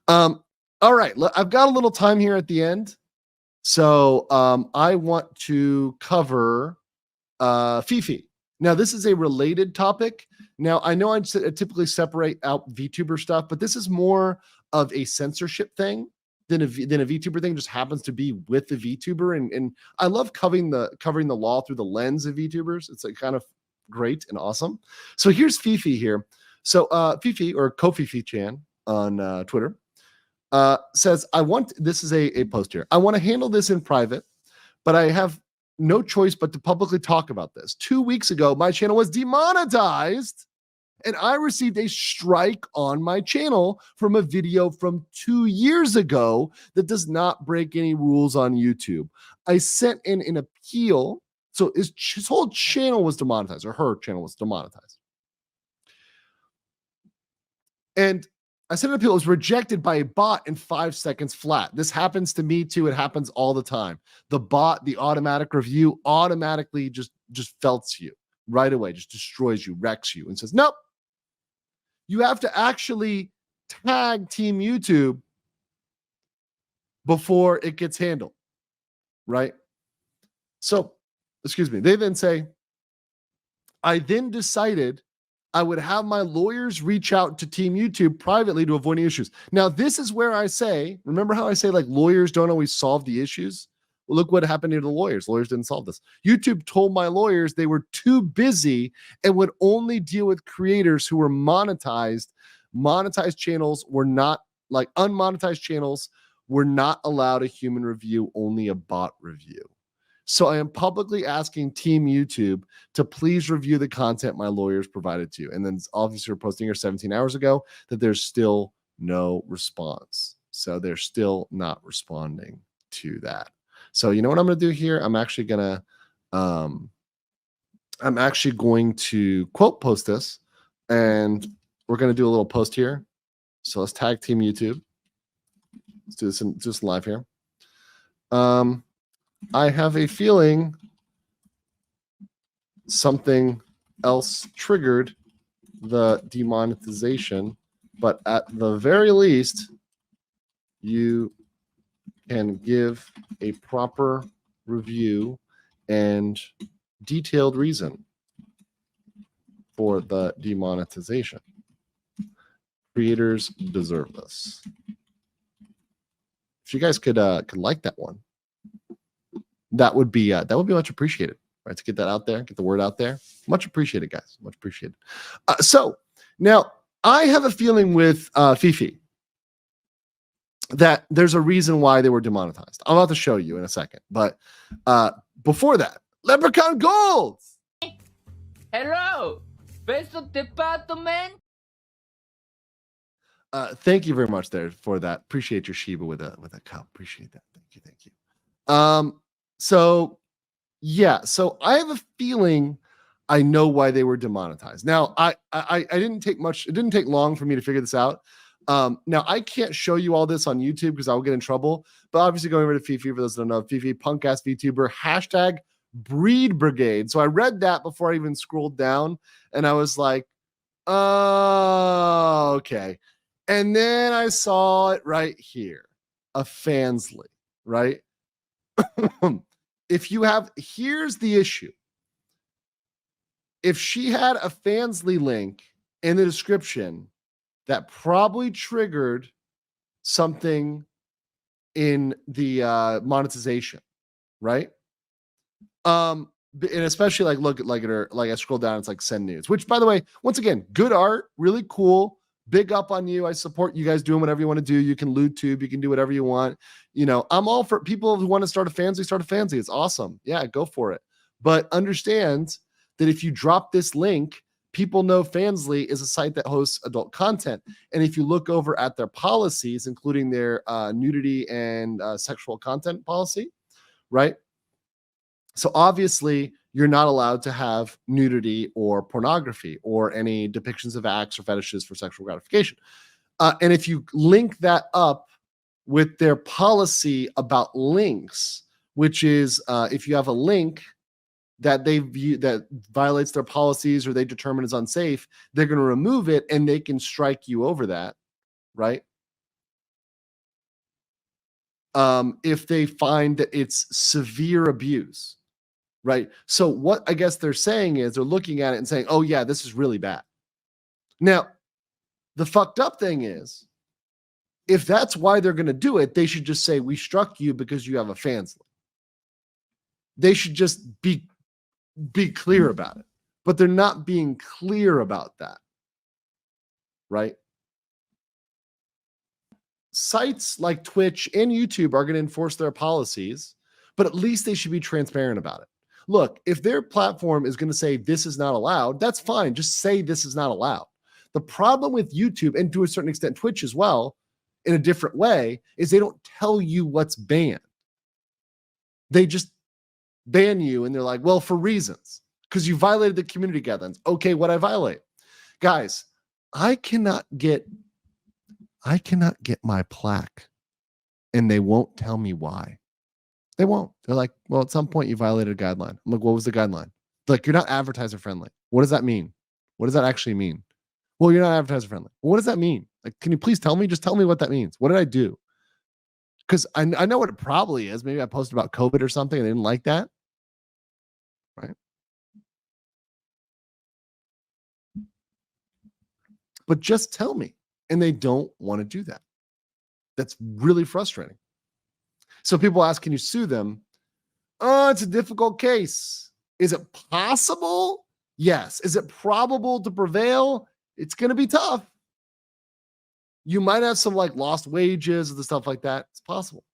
All right, I've got a little time here at the end, so I want to cover FeFe. Now, this is a related topic. Now, I know I typically separate out Vtuber stuff, but this is more of a censorship thing than a Vtuber thing. Just happens to be with the Vtuber, and I love covering the law through the lens of Vtubers. It's like kind of great and awesome. So here's FeFe here. So FeFe, or Ko-Fi Chan on Twitter, says, this is a post here. I want to handle this in private, but I have no choice but to publicly talk about this. 2 weeks ago, my channel was demonetized, and I received a strike on my channel from a video from 2 years ago that does not break any rules on YouTube. I sent in an appeal. So his whole channel was demonetized, or her channel was demonetized. And I sent an appeal. It was rejected by a bot in 5 seconds flat. This happens to me too. It happens all the time. The bot, the automatic review, automatically just felts you right away, just destroys you, wrecks you, and says, nope. You have to actually tag Team YouTube before it gets handled, right? So, excuse me. They then say, I then decided I would have my lawyers reach out to Team YouTube privately to avoid any issues. Now, this is where I say, remember how I say like lawyers don't always solve the issues? Well, look what happened to the lawyers. Lawyers didn't solve this. YouTube told my lawyers they were too busy and would only deal with creators who were monetized. Monetized channels were not, like unmonetized channels were not allowed a human review, only a bot review. So I am publicly asking Team YouTube to please review the content my lawyers provided to you. And then obviously we're posting here 17 hours ago that there's still no response. So they're still not responding to that. So you know what I'm going to do here? I'm actually going to quote post this, and we're going to do a little post here. So let's tag Team YouTube. Let's do this just live here. I have a feeling something else triggered the demonetization, but at the very least, you can give a proper review and detailed reason for the demonetization. Creators deserve this. If you guys could like that one, that would be much appreciated, right? To get that out there, get the word out there. Much appreciated, guys. Much appreciated. So now I have a feeling with FeFe that there's a reason why they were demonetized. I'm about to show you in a second, but before that, Leprechaun Gold. Hello, beso department. Thank you very much there for that. Appreciate your Shiba with a cup. Appreciate that. Thank you. So yeah, so I have a feeling I know why they were demonetized. Now, I didn't take much. It didn't take long for me to figure this out. Now I can't show you all this on YouTube because I'll get in trouble. But obviously, going over to FeFe, for those that don't know, FeFe punk ass VTuber hashtag Breed Brigade. So I read that before I even scrolled down, and I was like, oh, okay. And then I saw it right here, a Fansly, right? Here's the issue. If she had a Fansly link in the description, that probably triggered something in the monetization, right? And especially like look at her, like I scroll down, it's like send nudes, which by the way, once again, good art, really cool. Big up on you. I support you guys doing whatever you want to do. You can loot tube, you can do whatever you want. You know, I'm all for people who want to start a Fansly, start a Fansly. It's awesome. Yeah, go for it. But understand that if you drop this link, people know Fansly is a site that hosts adult content. And if you look over at their policies, including their nudity and sexual content policy, right? So obviously, you're not allowed to have nudity or pornography or any depictions of acts or fetishes for sexual gratification. And if you link that up with their policy about links, which is if you have a link that they view that violates their policies or they determine is unsafe, they're going to remove it and they can strike you over that, right? if they find that it's severe abuse, right? So what I guess they're saying is they're looking at it and saying, oh yeah, this is really bad. Now, the fucked up thing is, if that's why they're going to do it, they should just say, we struck you because you have a fans link. They should just be clear about it. But they're not being clear about that, right? Sites like Twitch and YouTube are going to enforce their policies, but at least they should be transparent about it. Look, if their platform is going to say this is not allowed, that's fine. Just say this is not allowed. The problem with YouTube, and to a certain extent Twitch as well, in a different way, is they don't tell you what's banned. They just ban you and they're like, well, for reasons, because you violated the community guidelines. Okay, what I violate? Guys, I cannot get my plaque, and they won't tell me why. They won't. They're like, well, at some point you violated a guideline. I'm like, what was the guideline? They're like, you're not advertiser friendly. What does that mean? What does that actually mean? Well, you're not advertiser friendly. Well, what does that mean? Like, can you please tell me? Just tell me what that means. What did I do? Because I know what it probably is. Maybe I posted about COVID or something and they didn't like that. Right? But just tell me. And they don't want to do that. That's really frustrating. So people ask, can you sue them? Oh, it's a difficult case. Is it possible? Yes. Is it probable to prevail? It's going to be tough. You might have some like lost wages and stuff like that. It's possible.